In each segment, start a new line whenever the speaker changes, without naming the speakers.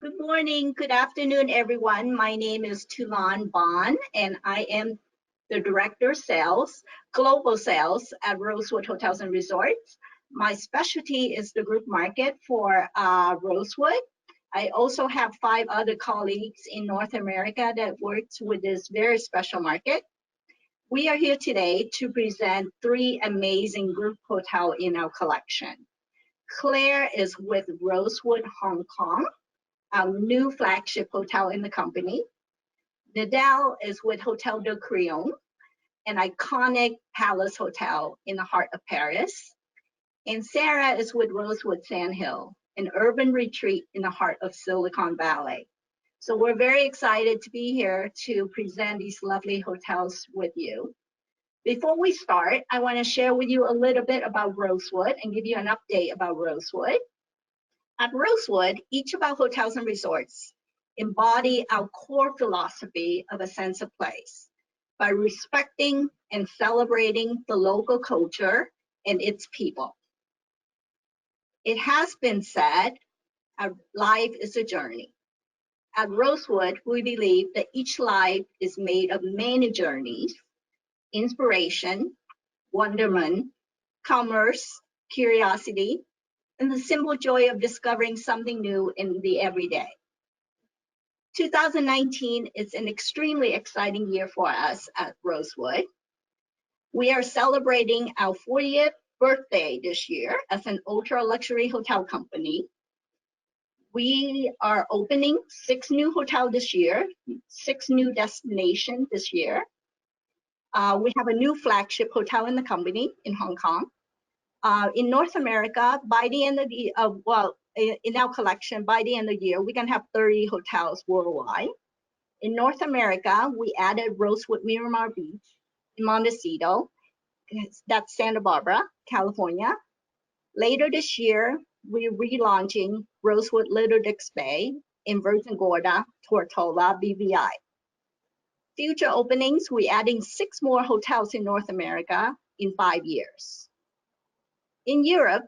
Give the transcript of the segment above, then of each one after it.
Good morning, good afternoon, everyone. My name is Tulan Bond, and I am the Director of Sales, Global Sales at Rosewood Hotels and Resorts. My specialty is the group market for Rosewood. I also have 5 other colleagues in North America that works with this very special market. We are here today to present 3 amazing group hotels in our collection. Claire is with Rosewood Hong Kong, our new flagship hotel in the company. Nadal is with Hôtel de Crillon, an iconic palace hotel in the heart of Paris. And Sarah is with Rosewood Sandhill, an urban retreat in the heart of Silicon Valley. So we're very excited to be here to present these lovely hotels with you. Before we start, I want to share with you a little bit about Rosewood and give you an update about Rosewood. At Rosewood, each of our hotels and resorts embody our core philosophy of a sense of place by respecting and celebrating the local culture and its people. It has been said, life is a journey. At Rosewood, we believe that each life is made of many journeys: inspiration, wonderment, commerce, curiosity, and the simple joy of discovering something new in the everyday. 2019 is an extremely exciting year for us at Rosewood. We are celebrating our 40th birthday this year as an ultra luxury hotel company. We are opening 6 new hotels this year, 6 new destinations this year. We have a new flagship hotel in the company in Hong Kong. In North America, by the end of the in our collection, by the end of the year, we're gonna have 30 hotels worldwide. In North America, we added Rosewood Miramar Beach in Montecito, that's Santa Barbara, California. Later this year, we're relaunching Rosewood Little Dix Bay in Virgin Gorda, Tortola, BVI. Future openings, we're adding 6 more hotels in North America in 5 years. In Europe,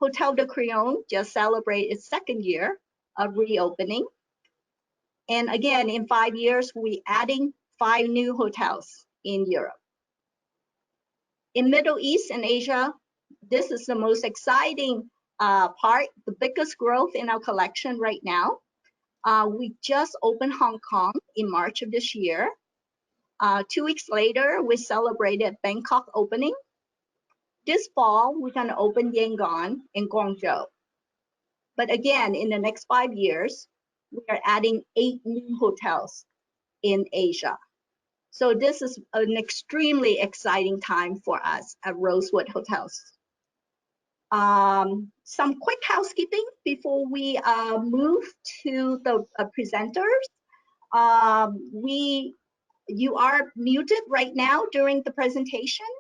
Hôtel de Crillon just celebrated its 2nd year of reopening. And again, in 5 years, we're adding 5 new hotels in Europe. In Middle East and Asia, this is the most exciting part, the biggest growth in our collection right now. We just opened Hong Kong in March of this year. 2 weeks later, we celebrated Bangkok opening. This fall, we're gonna open Yangon in Guangzhou. But again, in the next 5 years, we are adding 8 new hotels in Asia. So this is an extremely exciting time for us at Rosewood Hotels. Some quick housekeeping before we move to the presenters. You are muted right now during the presentation,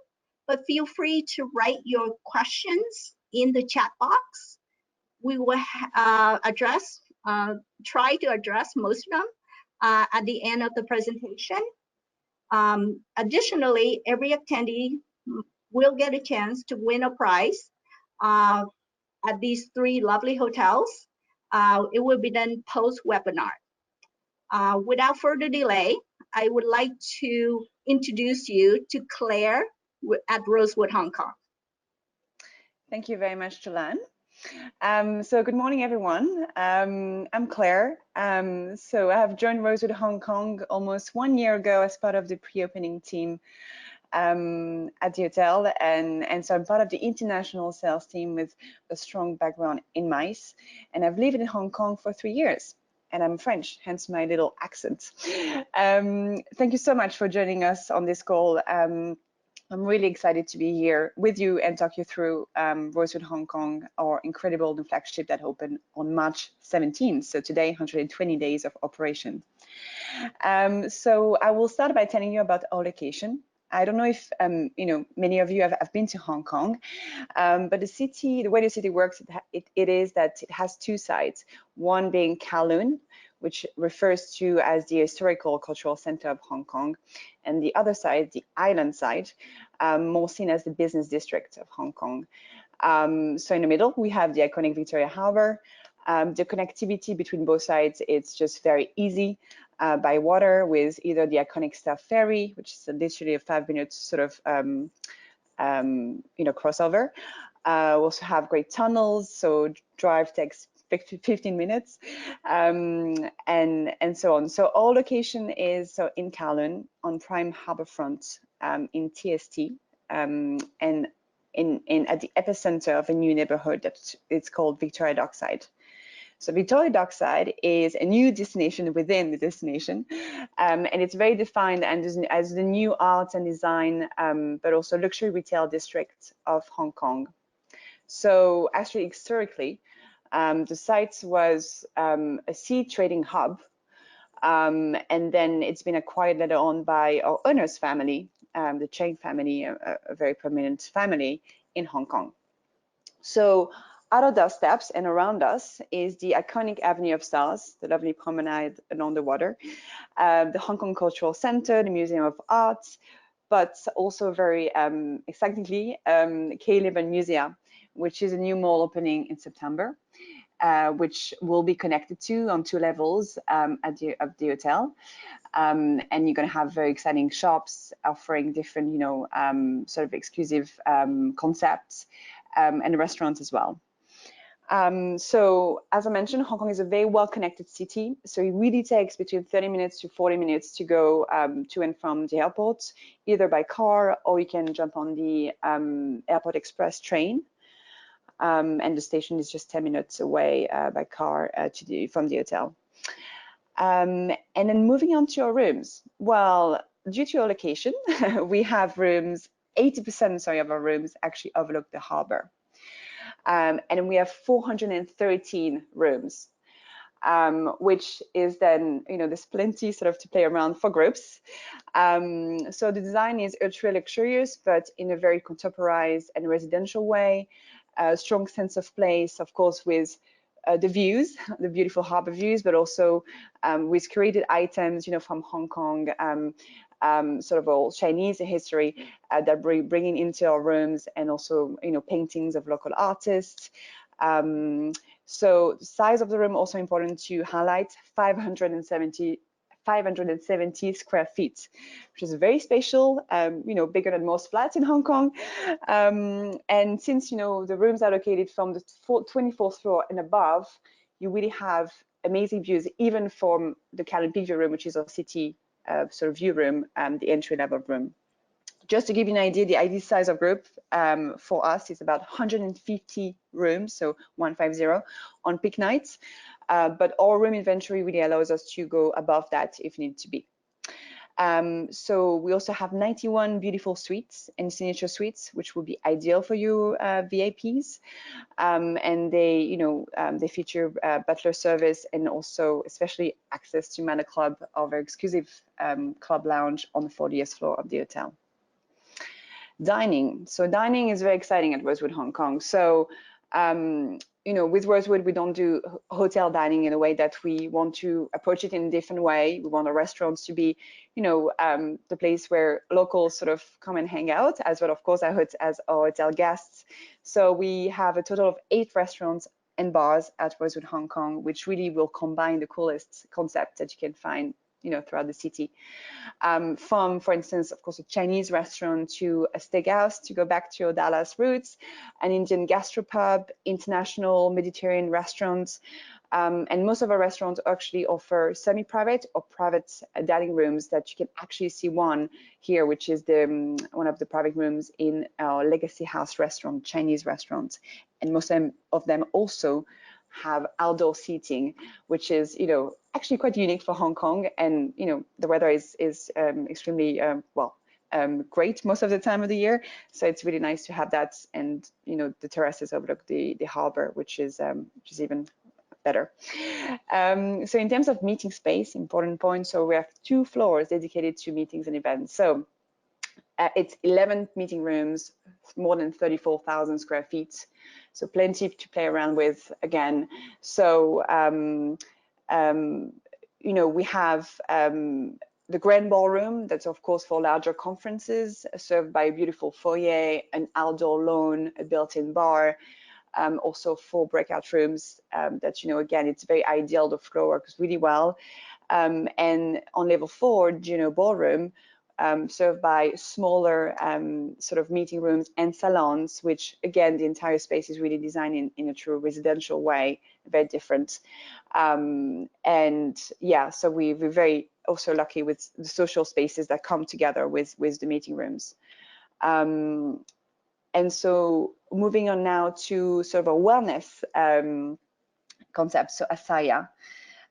but feel free to write your questions in the chat box. We will try to address most of them at the end of the presentation. Additionally, every attendee will get a chance to win a prize at these 3 lovely hotels. It will be done post-webinar. Without further delay, I would like to introduce you to Claire at Rosewood Hong Kong.
Thank you very much, Tulan. So good morning, everyone. I'm Claire. So I have joined Rosewood Hong Kong almost 1 year ago as part of the pre-opening team at the hotel, and so I'm part of the international sales team with a strong background in MICE, and I've lived in Hong Kong for 3 years. And I'm French, hence my little accent. Thank you so much for joining us on this call. I'm really excited to be here with you and talk you through Rosewood Hong Kong, our incredible new flagship that opened on March 17th. So today, 120 days of operation. So I will start by telling you about our location. I don't know if many of you have been to Hong Kong, but the way the city works, it is that it has 2 sides. One being Kowloon, which refers to as the historical cultural center of Hong Kong, and the other side, the island side, more seen as the business district of Hong Kong. So in the middle, we have the iconic Victoria Harbour, The connectivity between both sides, it's just very easy by water with either the iconic Staff Ferry, which is literally a 5-minute sort of crossover. We also have great tunnels, so drive takes 15 minutes, and so on. So our location is so in Crillon on Prime Harbourfront in TST, and at the epicenter of a new neighborhood that it's called Victoria Dockside. So Victoria Dockside is a new destination within the destination, and it's very defined and as the new arts and design, but also luxury retail district of Hong Kong. So actually, historically, the site was a sea trading hub, and then it's been acquired later on by our owner's family, the Cheng family, a very prominent family in Hong Kong. So out of those steps and around us is the iconic Avenue of Stars, the lovely promenade along the water, the Hong Kong Cultural Center, the Museum of Arts, but also very excitingly, K11 Museum, which is a new mall opening in September, which will be connected to on 2 levels at the hotel. And you're going to have very exciting shops offering different, sort of exclusive concepts, and restaurants as well. So as I mentioned, Hong Kong is a very well-connected city. So it really takes between 30 minutes to 40 minutes to go to and from the airport, either by car or you can jump on the Airport Express train. And the station is just 10 minutes away by car from the hotel. And then moving on to our rooms. Well, due to our location, we have rooms, 80% of our rooms actually overlook the harbor. And we have 413 rooms, which is then, there's plenty sort of to play around for groups. So the design is ultra luxurious, but in a very contemporary and residential way. A strong sense of place, of course, with the views, the beautiful harbor views, but also with created items, from Hong Kong, sort of all Chinese history that we're bringing into our rooms, and also, paintings of local artists. So the size of the room also important to highlight, 570 square feet, which is very spatial, bigger than most flats in Hong Kong. And since, the rooms are located from the 24th floor and above, you really have amazing views, even from the Crillon Picture Room, which is our city sort of view room, the entry level room. Just to give you an idea, the ideal size of group for us is about 150 rooms, so 150 on peak nights. But our room inventory really allows us to go above that if need to be. So we also have 91 beautiful suites and signature suites, which will be ideal for you VIPs. And they, they feature butler service and also especially access to Manor Club, our very exclusive club lounge on the 40th floor of the hotel. Dining. So dining is very exciting at Rosewood Hong Kong. So, with Rosewood, we don't do hotel dining in a way that we want to approach it in a different way. We want our restaurants to be, the place where locals sort of come and hang out, as well, of course, as our hotel guests. So we have a total of 8 restaurants and bars at Rosewood Hong Kong, which really will combine the coolest concepts that you can find, throughout the city. From, for instance, of course, a Chinese restaurant to a steakhouse to go back to your Dallas roots, an Indian gastropub, international Mediterranean restaurants. And most of our restaurants actually offer semi-private or private dining rooms that you can actually see one here, which is one of the private rooms in our Legacy House restaurant, Chinese restaurant. And most of them also have outdoor seating, which is, actually quite unique for Hong Kong. And, the weather is extremely, great most of the time of the year. So it's really nice to have that. And, the terraces overlook the harbor, which is even better. So in terms of meeting space, important point. So we have 2 floors dedicated to meetings and events. So it's 11 meeting rooms, more than 34,000 square feet. So plenty to play around with again. So, we have the grand ballroom, that's of course for larger conferences, served by a beautiful foyer, an outdoor lawn, a built-in bar. also 4 breakout rooms that, again, it's very ideal. The floor works really well. And on level 4, ballroom, served by smaller sort of meeting rooms and salons, which again, the entire space is really designed in a true residential way, very different. And yeah, so we're very also lucky with the social spaces that come together with the meeting rooms. And so moving on now to sort of a wellness concept, so Asaya.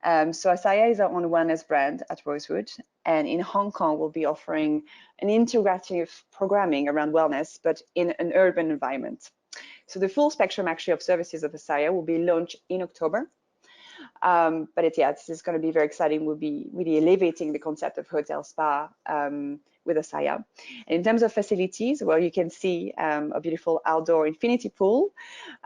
So Asaya is our own wellness brand at Rosewood, and in Hong Kong, we'll be offering an integrative programming around wellness, but in an urban environment. So the full spectrum actually of services of Asaya will be launched in October. But this is going to be very exciting. We'll be really elevating the concept of hotel spa with Asaya. And in terms of facilities, well, you can see a beautiful outdoor infinity pool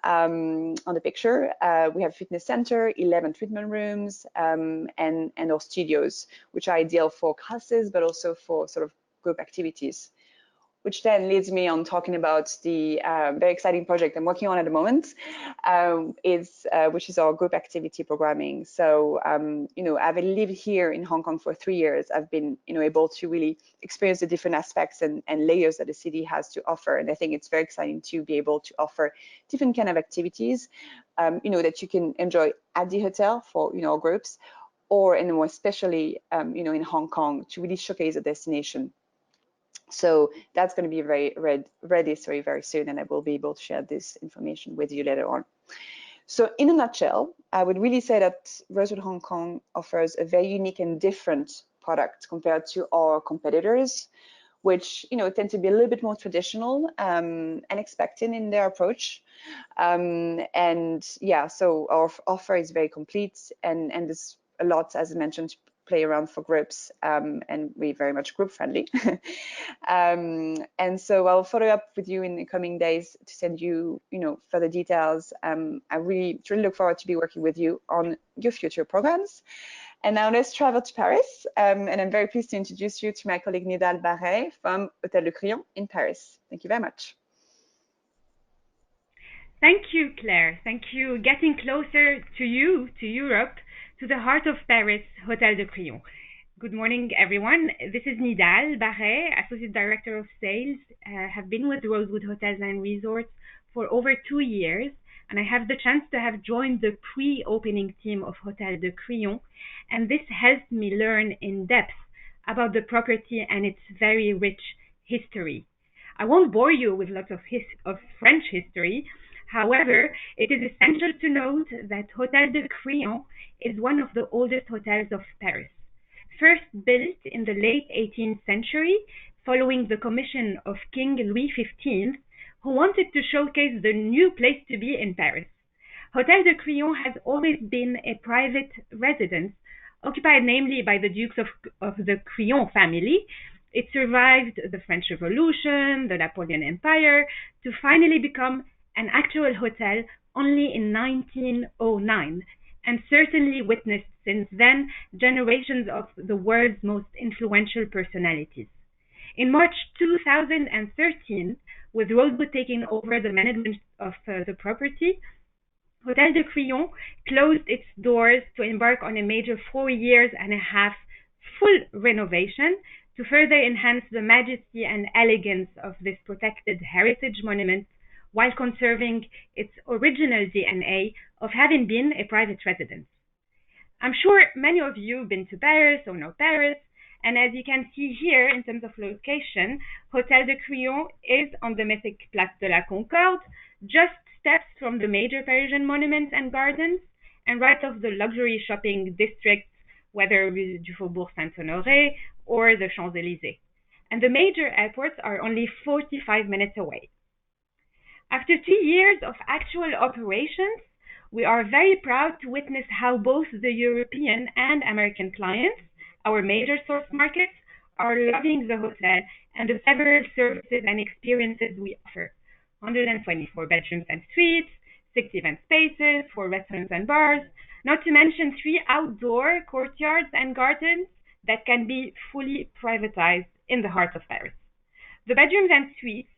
on the picture. We have a fitness center, 11 treatment rooms, and our studios, which are ideal for classes, but also for sort of group activities. Which then leads me on talking about the very exciting project I'm working on at the moment, which is our group activity programming. So, having lived here in Hong Kong for 3 years, I've been, able to really experience the different aspects and layers that the city has to offer. And I think it's very exciting to be able to offer different kind of activities, that you can enjoy at the hotel for, our groups, or and more especially, in Hong Kong to really showcase a destination. So that's going to be ready very soon, and I will be able to share this information with you later on. So in a nutshell, I would really say that Rosewood Hong Kong offers a very unique and different product compared to our competitors, which tend to be a little bit more traditional and expected in their approach. And yeah, so our offer is very complete, and there's a lot, as I mentioned, to play around for groups, and we're very much group friendly. And so I'll follow up with you in the coming days to send you, further details. I really look forward to be working with you on your future programs. And now let's travel to Paris. And I'm very pleased to introduce you to my colleague Nidal Barret from Hôtel de Crillon in Paris. Thank you very much.
Thank you, Claire. Thank you. Getting closer to you, to Europe, to the heart of Paris, Hôtel de Crillon. Good morning, everyone. This is Nidal Barret, Associate Director of Sales. Have been with Rosewood Hotels and Resorts for over 2 years, and I have the chance to have joined the pre-opening team of Hôtel de Crillon, and this helped me learn in depth about the property and its very rich history. I won't bore you with lots of French history. However, it is essential to note that Hôtel de Crillon is one of the oldest hotels of Paris. First built in the late 18th century, following the commission of King Louis XV, who wanted to showcase the new place to be in Paris. Hôtel de Crillon has always been a private residence, occupied namely by the Dukes of the Crillon family. It survived the French Revolution, the Napoleon Empire, to finally become an actual hotel only in 1909, and certainly witnessed since then generations of the world's most influential personalities. In March 2013, with Rosewood taking over the management of the property, Hôtel de Crillon closed its doors to embark on a major 4 years and a half full renovation to further enhance the majesty and elegance of this protected heritage monument while conserving its original DNA of having been a private residence. I'm sure many of you have been to Paris or know Paris, and as you can see here in terms of location, Hôtel de Crillon is on the mythic Place de la Concorde, just steps from the major Parisian monuments and gardens, and right off the luxury shopping districts, whether Rue du Faubourg Saint-Honoré or the Champs-Élysées. And the major airports are only 45 minutes away. After 2 years of actual operations, we are very proud to witness how both the European and American clients, our major source markets, are loving the hotel and the several services and experiences we offer. 124 bedrooms and suites, 6 event spaces, 4 restaurants and bars, not to mention 3 outdoor courtyards and gardens that can be fully privatized in the heart of Paris. The bedrooms and suites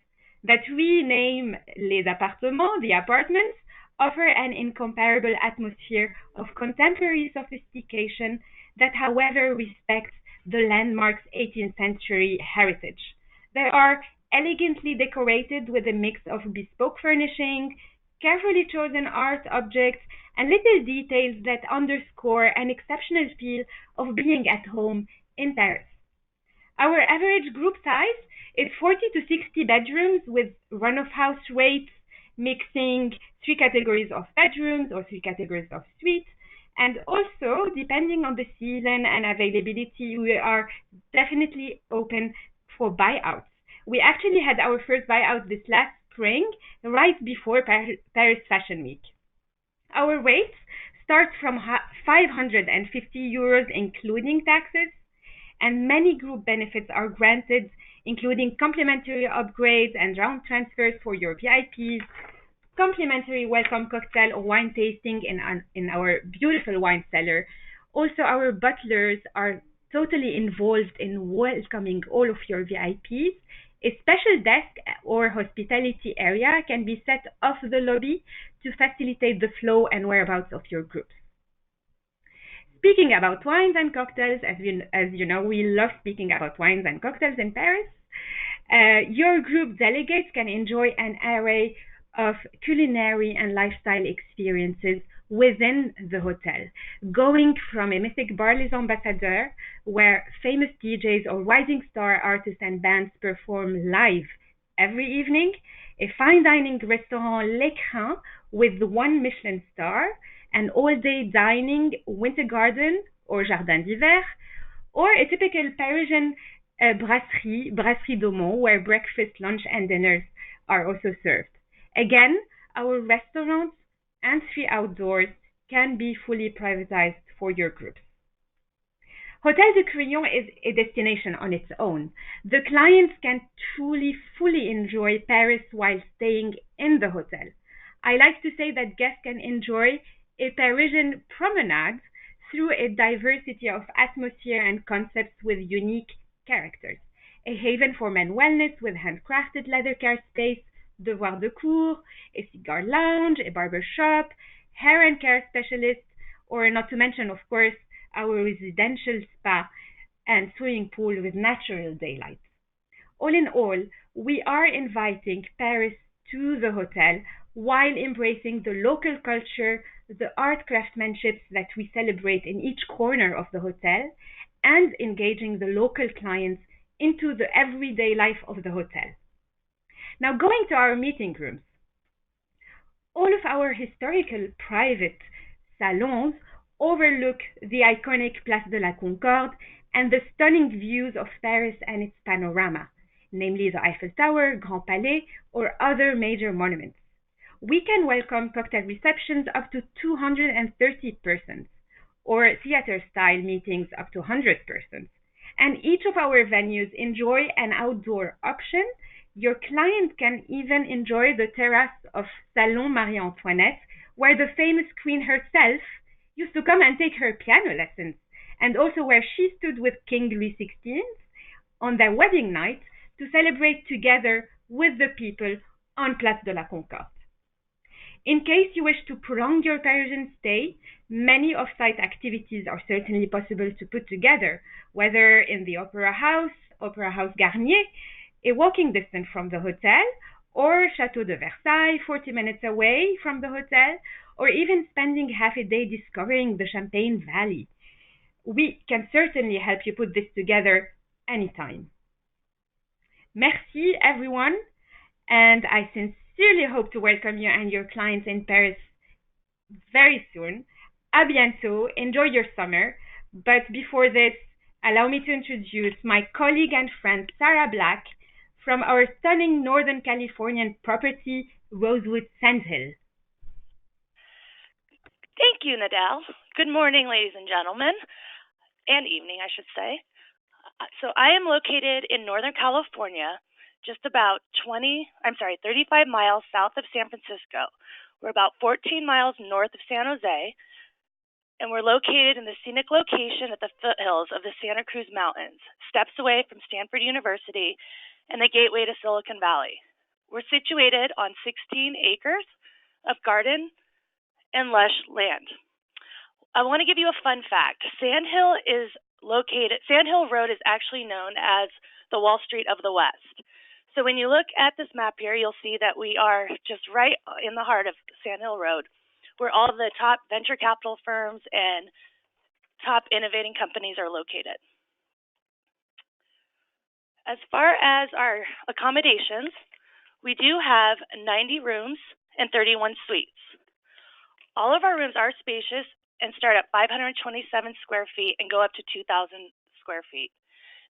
that we name les appartements, the apartments, offer an incomparable atmosphere of contemporary sophistication that, however, respects the landmark's 18th century heritage. They are elegantly decorated with a mix of bespoke furnishing, carefully chosen art objects, and little details that underscore an exceptional feel of being at home in Paris. Our average group size is 40 to 60 bedrooms with run-of-house rates, mixing three categories of bedrooms or three categories of suites. And also, depending on the season and availability, we are definitely open for buyouts. We actually had our first buyout this last spring, right before Paris Fashion Week. Our rates start from 550 euros including taxes, and many group benefits are granted, including complimentary upgrades and round transfers for your VIPs, complimentary welcome cocktail or wine tasting in our beautiful wine cellar. Also, our butlers are totally involved in welcoming all of your VIPs. A special desk or hospitality area can be set off the lobby to facilitate the flow and whereabouts of your groups. Speaking about wines and cocktails, as you know, we love speaking about wines and cocktails in Paris. Your group delegates can enjoy an array of culinary and lifestyle experiences within the hotel, going from a mythic bar Les Ambassadeurs, where famous DJs or rising star artists and bands perform live every evening, a fine dining restaurant Les Crillon with one Michelin star, an all-day dining winter garden or jardin d'hiver, or a typical Parisian brasserie d'Aumont, where breakfast, lunch, and dinners are also served. Again, our restaurants and three outdoors can be fully privatized for your groups. Hôtel de Crillon is a destination on its own. The clients can truly, fully enjoy Paris while staying in the hotel. I like to say that guests can enjoy a Parisian promenade through a diversity of atmosphere and concepts with unique characters. A haven for men wellness with handcrafted leather care space, devoir de cour, a cigar lounge, a barber shop, hair and care specialist, or not to mention, of course, our residential spa and swimming pool with natural daylight. All in all, we are inviting Paris to the hotel while embracing the local culture, the art craftsmanship that we celebrate in each corner of the hotel, and engaging the local clients into the everyday life of the hotel. Now, going to our meeting rooms. All of our historical private salons overlook the iconic Place de la Concorde and the stunning views of Paris and its panorama, namely the Eiffel Tower, Grand Palais, or other major monuments. We can welcome cocktail receptions up to 230 persons, or theater-style meetings up to 100 persons. And each of our venues enjoy an outdoor option. Your client can even enjoy the terrace of Salon Marie-Antoinette, where the famous queen herself used to come and take her piano lessons, and also where she stood with King Louis XVI on their wedding night to celebrate together with the people on Place de la Concorde. In case you wish to prolong your Parisian stay, many off-site activities are certainly possible to put together, whether in the Opera House Garnier, a walking distance from the hotel, or Château de Versailles, 40 minutes away from the hotel, or even spending half a day discovering the Champagne Valley. We can certainly help you put this together anytime. Merci everyone, and I sincerely hope to welcome you and your clients in Paris very soon. À bientôt, enjoy your summer. But before this, allow me to introduce my colleague and friend Sarah Black from our stunning Northern Californian property, Rosewood Sand Hill.
Thank you, Nadal. Good morning, ladies and gentlemen, and evening, I should say. So I am located in Northern California, just about 35 miles south of San Francisco. We're about 14 miles north of San Jose, and we're located in the scenic location at the foothills of the Santa Cruz Mountains, steps away from Stanford University and the gateway to Silicon Valley. We're situated on 16 acres of garden, and lush land. I want to give you a fun fact. Sandhill Road is actually known as the Wall Street of the West. So when you look at this map here, you'll see that we are just right in the heart of Sandhill Road, where all the top venture capital firms and top innovating companies are located. As far as our accommodations, we do have 90 rooms and 31 suites. All of our rooms are spacious and start at 527 square feet and go up to 2,000 square feet.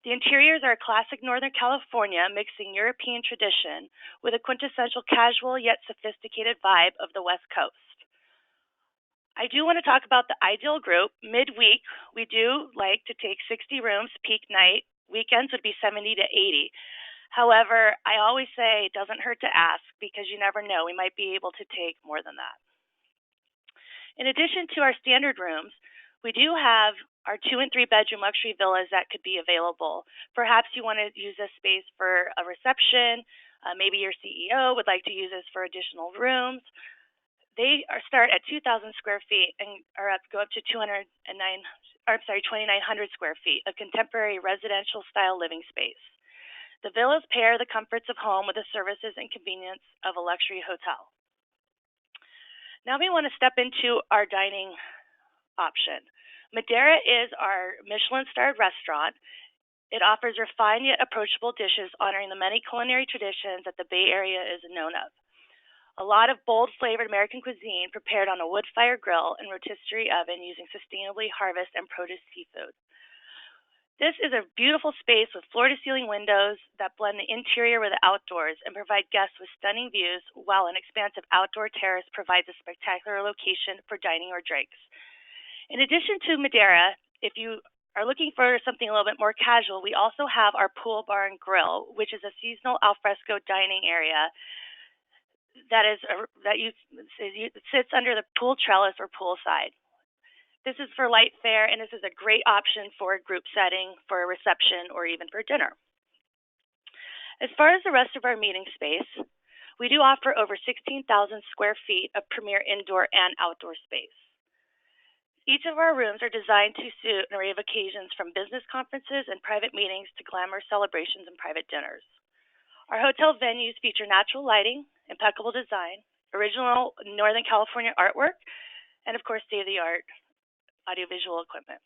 The interiors are classic Northern California, mixing European tradition with a quintessential casual yet sophisticated vibe of the West Coast. I do want to talk about the ideal group. Midweek, we do like to take 60 rooms, peak night. Weekends would be 70 to 80. However, I always say it doesn't hurt to ask because you never know. We might be able to take more than that. In addition to our standard rooms, we do have our 2 and 3 bedroom luxury villas that could be available. Perhaps you want to use this space for a reception. Maybe your CEO would like to use this for additional rooms. They start at 2,000 square feet and go up to 2,900 square feet, a contemporary residential style living space. The villas pair the comforts of home with the services and convenience of a luxury hotel. Now we want to step into our dining option. Madeira is our Michelin-starred restaurant. It offers refined yet approachable dishes honoring the many culinary traditions that the Bay Area is known of. A lot of bold flavored American cuisine prepared on a wood-fired grill and rotisserie oven using sustainably harvested and produce seafood. This is a beautiful space with floor-to-ceiling windows that blend the interior with the outdoors and provide guests with stunning views, while an expansive outdoor terrace provides a spectacular location for dining or drinks. In addition to Madeira, if you are looking for something a little bit more casual, we also have our pool bar and grill, which is a seasonal alfresco dining area that sits under the pool trellis or poolside. This is for light fare, and this is a great option for a group setting, for a reception, or even for dinner. As far as the rest of our meeting space, we do offer over 16,000 square feet of premier indoor and outdoor space. Each of our rooms are designed to suit an array of occasions, from business conferences and private meetings to glamorous celebrations and private dinners. Our hotel venues feature natural lighting, impeccable design, original Northern California artwork, and of course, state-of-the-art audiovisual equipment.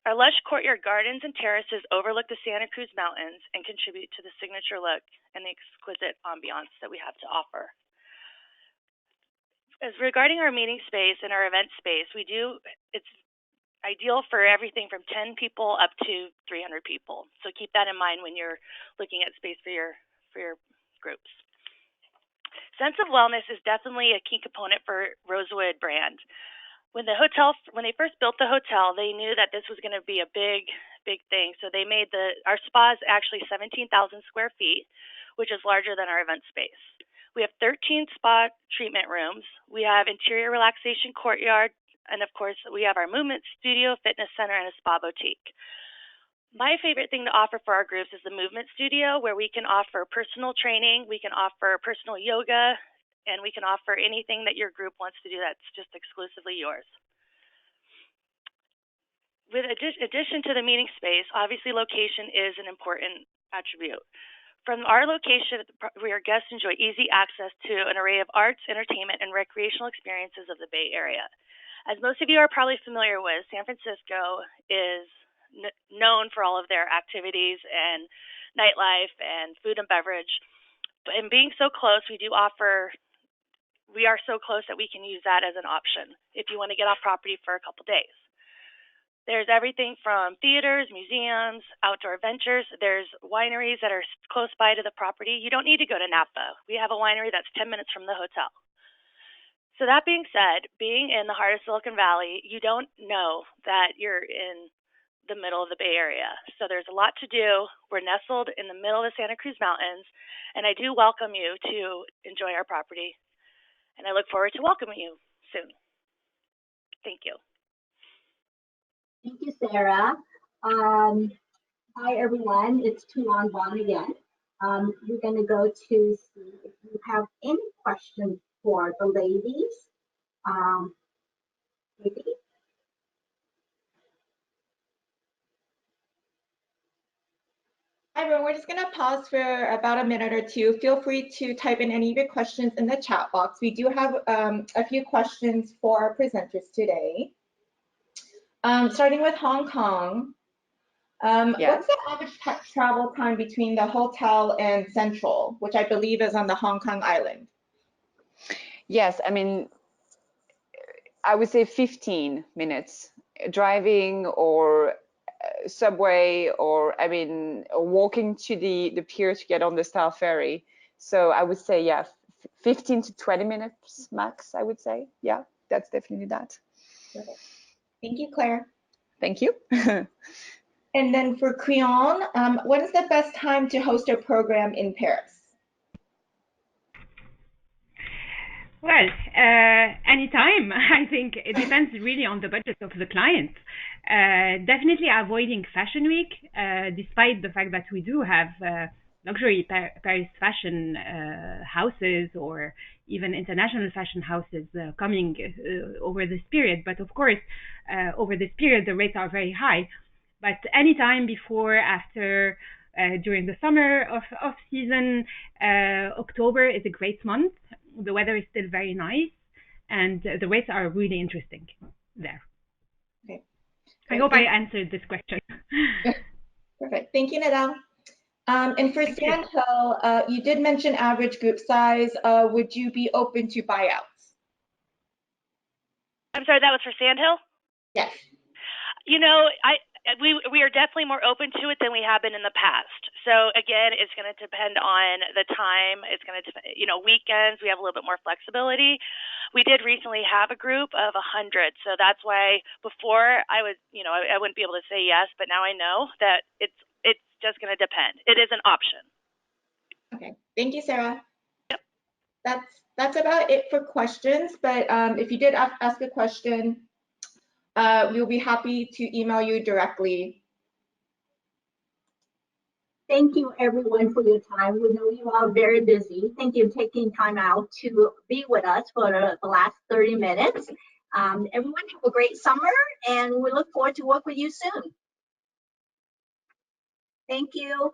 Our lush courtyard gardens and terraces overlook the Santa Cruz Mountains and contribute to the signature look and the exquisite ambiance that we have to offer. As regarding our meeting space and our event space, it's ideal for everything from 10 people up to 300 people. So keep that in mind when you're looking at space for your groups. Sense of wellness is definitely a key component for Rosewood brand. When they first built the hotel, they knew that this was going to be a big thing. So they made our spa is actually 17,000 square feet, which is larger than our event space. We have 13 spa treatment rooms. We have interior relaxation courtyard, and of course, we have our movement studio, fitness center, and a spa boutique. My favorite thing to offer for our groups is the movement studio, where we can offer personal training, we can offer personal yoga, and we can offer anything that your group wants to do that's just exclusively yours. With addition to the meeting space, obviously location is an important attribute. From our location, where guests enjoy easy access to an array of arts, entertainment, and recreational experiences of the Bay Area. As most of you are probably familiar with, San Francisco is known for all of their activities and nightlife and food and beverage. And being so close, we are so close that we can use that as an option if you want to get off property for a couple days. There's everything from theaters, museums, outdoor adventures. There's wineries that are close by to the property. You don't need to go to Napa. We have a winery that's 10 minutes from the hotel. So that being said, being in the heart of Silicon Valley, you don't know that you're in the middle of the Bay Area. So there's a lot to do. We're nestled in the middle of the Santa Cruz Mountains, and I do welcome you to enjoy our property. And I look forward to welcoming you soon. Thank you.
Thank you, Sarah. Hi, everyone. It's Tuan Vaughn again. We're going to go to see if you have any questions for the ladies. Maybe.
Hi, everyone. We're just going to pause for about a minute or two. Feel free to type in any of your questions in the chat box. We do have a few questions for our presenters today. Starting with Hong Kong. What's the average travel time between the hotel and Central, which I believe is on the Hong Kong island?
Yes, I mean, I would say 15 minutes driving or subway, or I mean, walking to the pier to get on the Star Ferry. So I would say, yeah, 15 to 20 minutes max, I would say. Yeah, that's definitely that.
Perfect. Thank you, Claire.
Thank you.
And then for Crillon, when is the best time to host a program in Paris?
Well, anytime. I think it depends really on the budget of the client. Definitely avoiding Fashion Week, despite the fact that we do have luxury Paris fashion houses or even international fashion houses coming over this period. But of course, over this period, the rates are very high. But anytime before, after, during the summer of season, October is a great month. The weather is still very nice, and the rates are really interesting there.
Okay.
I hope I answered this question.
Perfect. Thank you, Nadal. And for Sandhill, you did mention average group size. Would you be open to buyouts?
I'm sorry, that was for Sandhill?
Yes.
You know, we are definitely more open to it than we have been in the past. So again, it's going to depend on the time. It's going to depend, you know, weekends, we have a little bit more flexibility. We did recently have a group of 100. So that's why before I was, you know, I wouldn't be able to say yes, but now I know that it's just going to depend. It is an option.
Okay. Thank you, Sarah.
Yep.
That's about it for questions. But if you did ask a question, we'll be happy to email you directly.
Thank you, everyone, for your time. We know you are very busy. Thank you for taking time out to be with us for the last 30 minutes. Everyone have a great summer, and we look forward to work with you soon. Thank you.